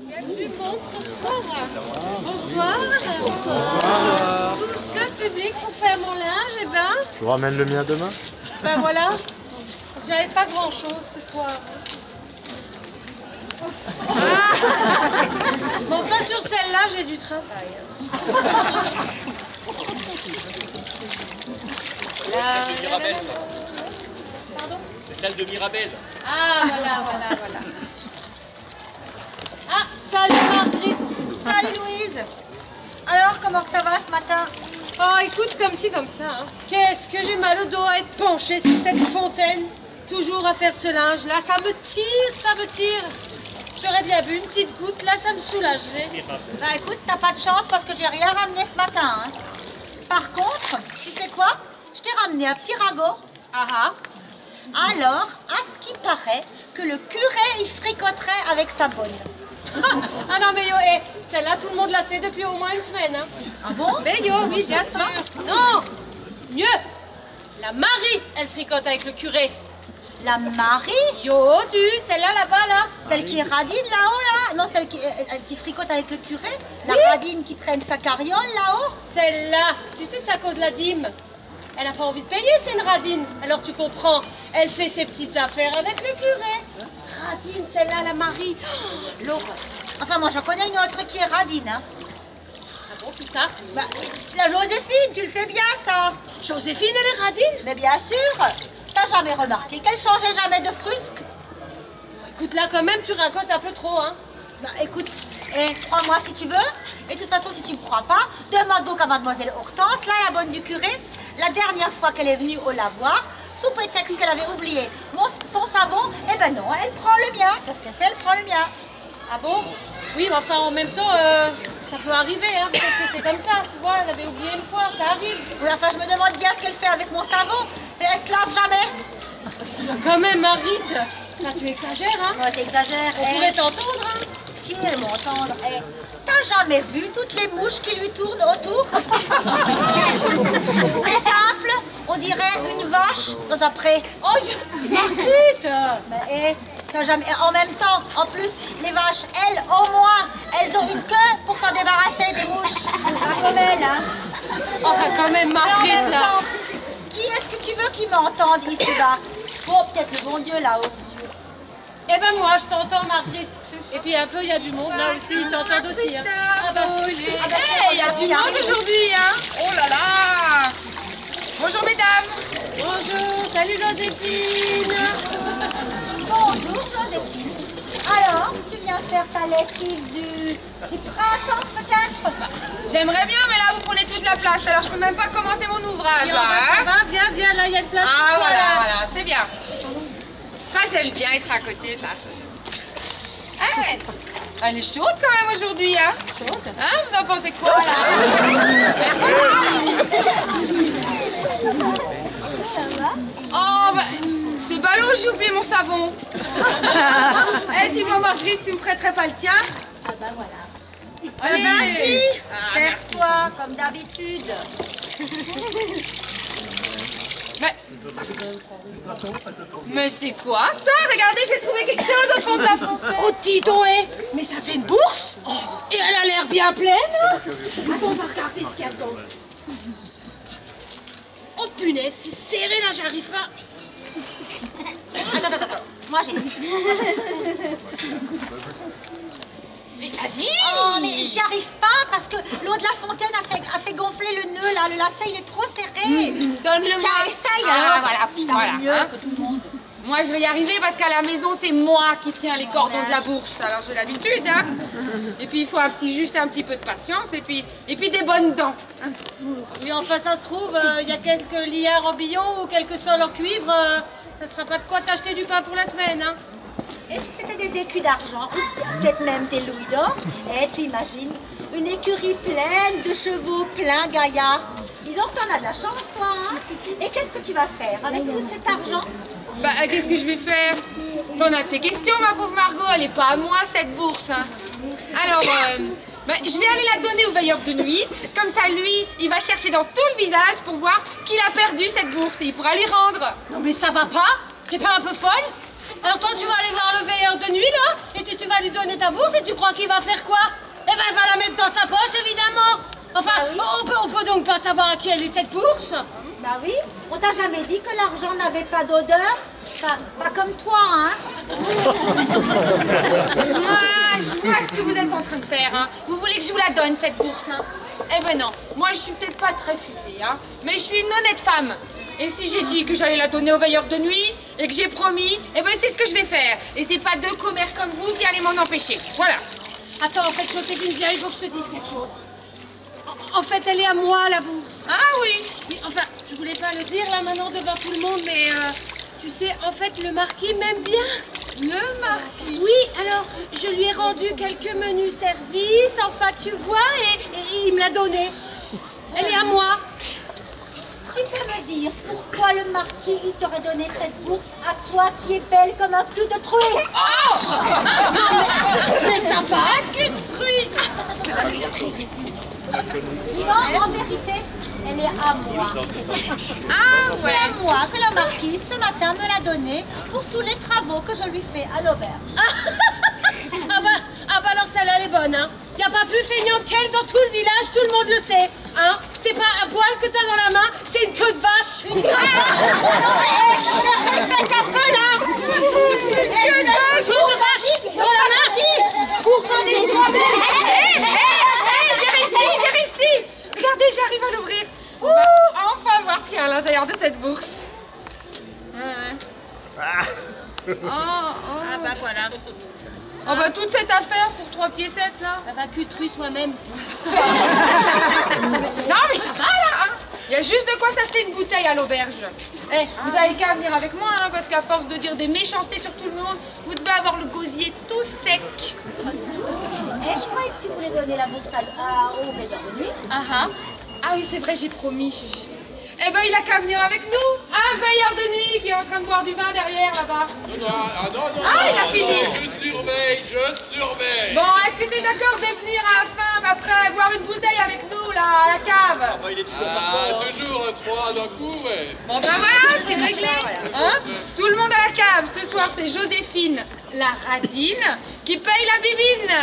Il y a du monde ce soir. Bonsoir. Bonsoir. Tout ce public pour faire mon linge, eh ben... Je vous ramène le mien demain. Ben voilà. J'avais pas grand-chose ce soir. Mais enfin, sur celle-là, j'ai du travail. C'est de Mirabel, ça. Pardon? C'est celle de Mirabel. Ah, voilà. Ah, salut Marguerite. Salut Louise. Alors, comment que ça va ce matin? Oh, écoute, comme ci, comme ça. Hein. Qu'est-ce que j'ai mal au dos à être penchée sur cette fontaine. Toujours à faire ce linge. Là, ça me tire. J'aurais bien bu une petite goutte. Là, ça me soulagerait. Bah écoute, t'as pas de chance parce que j'ai rien ramené ce matin. Hein. Par contre, tu sais quoi? Je t'ai ramené un petit ragot. Ah. Alors, à ce qui paraît, que le curé il fricoterait avec sa bonne. Ah non, mais yo, celle-là, tout le monde la sait depuis au moins une semaine. Hein. Ah bon? Mais yo, oui, bien sûr. Non, mieux. La Marie, elle fricote avec le curé. La Marie? Yo, celle-là là-bas, là. Celle qui radine là-haut, là? Non, celle qui fricote avec le curé? La radine qui traîne sa carriole là-haut? Celle-là, tu sais, c'est à cause de la dîme. Elle n'a pas envie de payer, c'est une radine. Alors tu comprends, elle fait ses petites affaires avec le curé. Radine, celle-là, la Marie. Oh, l'horreur. Enfin, moi j'en connais une autre qui est radine, hein. Ah bon, qui ça? Bah, la Joséphine, tu le sais bien ça. Joséphine, elle est radine? Mais bien sûr. T'as jamais remarqué qu'elle changeait jamais de frusque? Écoute, là, quand même, tu racontes un peu trop, hein. Bah écoute, crois-moi si tu veux. Et de toute façon, si tu ne me crois pas, demande donc à mademoiselle Hortense, là, la bonne du curé, la dernière fois qu'elle est venue au lavoir, sous prétexte qu'elle avait oublié son savon, eh ben non, elle prend le mien. Qu'est-ce qu'elle fait? Elle prend le mien. Ah bon? Oui, mais enfin, en même temps, ça peut arriver, hein. Peut-être que c'était comme ça, tu vois, elle avait oublié une fois, ça arrive. Oui, enfin, je me demande bien ce qu'elle fait avec mon savon. Et elle se lave jamais. Quand même, Marguerite, là, tu exagères, hein. Ouais, t'exagères. On pourrait t'entendre, hein. Qui est m'entendre? T'as jamais vu toutes les mouches qui lui tournent autour? C'est simple, on dirait une vache dans un pré. Oh, Marguerite! Mais t'as jamais... En même temps, en plus, les vaches, elles, au moins, elles ont une queue pour s'en débarrasser des mouches. Pas comme elles, hein. Enfin, quand même, Marguerite, en même là. temps, qui est-ce que tu veux qui m'entende ici-bas? Bon, peut-être le bon Dieu là-haut, c'est sûr. Eh ben moi, je t'entends, Marguerite. Et puis un peu, il y a du monde là aussi, ils t'entendent aussi. Hein. Ah bah, il y a du monde aujourd'hui, hein. Oh là là. Bonjour mesdames. Bonjour, salut Joséphine. Bonjour Joséphine. Alors, tu viens faire ta lessive du printemps peut-être? J'aimerais bien, mais là vous prenez toute la place, alors je peux même pas commencer mon ouvrage là. Ça va, viens, là, il y a de place Ah pour toi, là. voilà, c'est bien. Ça j'aime bien être à côté de là. Elle est chaude quand même aujourd'hui, hein? Chaude? Hein? Vous en pensez quoi Oh bah, c'est ballot, j'ai oublié mon savon. Dis-moi Marguerite, tu me prêterais pas le tien? Ah bah voilà. Allez. Vas-y, Ah, serre-toi comme d'habitude. Mais c'est quoi ça? Regardez, j'ai trouvé quelque chose au fond de la fontaine. Oh, dis donc, mais ça c'est une bourse. Oh, et elle a l'air bien pleine. Attends, on va regarder ce qu'il y a dedans. Oh punaise, c'est serré là, j'arrive pas. Attends. Moi j'essaie. Mais vas-y. Oh, mais j'y arrive pas parce que l'eau de la fontaine a fait gonfler le nœud là. Le lacet il est trop serré. Donne-le-moi. Tiens, essaye Ah, alors. voilà, Mieux hein. que tout le monde. Moi, je vais y arriver parce qu'à la maison, c'est moi qui tiens les cordons de la bourse. Alors, j'ai l'habitude, hein. Et puis, il faut juste un petit peu de patience et puis des bonnes dents. Oui, enfin, ça se trouve, il y a quelques liards en billon ou quelques sols en cuivre. Ça sera pas de quoi t'acheter du pain pour la semaine, hein. Et si c'était des écus d'argent, ou peut-être même des louis d'or, tu imagines une écurie pleine de chevaux pleins gaillards. Dis donc, t'en as de la chance, toi, hein. Et qu'est-ce que tu vas faire avec tout cet argent? Bah, qu'est-ce que je vais faire? T'en as de ces questions, ma pauvre Margot. Elle est pas à moi, cette bourse, hein. Alors, je vais aller la donner au veilleur de nuit. Comme ça, lui, il va chercher dans tout le village pour voir qu'il a perdu cette bourse et il pourra lui rendre. Non mais ça va pas? T'es pas un peu folle? Alors toi tu vas aller voir le veilleur de nuit là? Et tu vas vas lui donner ta bourse et tu crois qu'il va faire quoi? Eh ben, il va la mettre dans sa poche, évidemment. Enfin, Ah oui. on peut donc pas savoir à qui elle est cette bourse. Bah oui, on t'a jamais dit que l'argent n'avait pas d'odeur? Enfin, pas comme toi, hein? Ah, je vois ce que vous êtes en train de faire, hein. Vous voulez que je vous la donne, cette bourse, hein? Eh ben non, moi je suis peut-être pas très futée, hein, mais je suis une honnête femme. Et si j'ai dit que j'allais la donner au veilleur de nuit, et que j'ai promis, eh ben c'est ce que je vais faire. Et c'est pas deux commères comme vous qui allez m'en empêcher. Voilà. Attends, en fait, Joséphine, viens, il faut que je te dise quelque chose. En fait, elle est à moi, la bourse. Ah oui. Oui, enfin, je voulais pas le dire là maintenant devant tout le monde, mais tu sais, en fait, le marquis m'aime bien. Le marquis. Oui, alors, je lui ai rendu quelques menus services, enfin, tu vois, et il me l'a donnée. Elle est à moi. Tu peux me dire pourquoi le marquis il t'aurait donné cette bourse à toi qui est belle comme un cul de truie? Mais ça va, que truie. Non, en vérité, elle est à moi. Ah C'est ouais. à moi que la marquise ce matin me l'a donnée pour tous les travaux que je lui fais à l'auberge. Ah bah alors celle-là, elle est bonne, hein. Y a pas plus feignante qu'elle dans tout le village, tout le monde le sait, hein. C'est pas un poil que t'as dans la main, c'est une queue de vache. Une queue de vache. Non mais répète un peu là. Queue de vache dans la main. Couronnez toi-même. J'ai réussi. Regardez, j'arrive à l'ouvrir. On va enfin voir ce qu'il y a à l'intérieur de cette bourse. Ouais. Ah bah voilà. Oh bah toute cette affaire pour 3 piécettes là. Ah bah cul-truie toi-même. Non mais ça va là, hein. Il y a juste de quoi s'acheter une bouteille à l'auberge. Eh, vous avez qu'à venir avec moi, hein, parce qu'à force de dire des méchancetés sur tout le monde, vous devez avoir le gosier tout sec. Et je croyais que tu voulais donner la bourse au veilleur de nuit. Ah oui, c'est vrai, j'ai promis. Eh ben, il a qu'à venir avec nous. Un veilleur de nuit qui est en train de boire du vin derrière, là-bas. Non, Ah, il a fini. Je surveille. Bon, est-ce que t'es d'accord de venir à la fin, après, boire une bouteille avec nous, là, à la cave? Bah, il est toujours pas Toujours 3 d'un coup, ouais. Bon, ben voilà, c'est réglé. Hein? Tout le monde à la cave. Ce soir, c'est Joséphine, la radine, qui paye la bibine.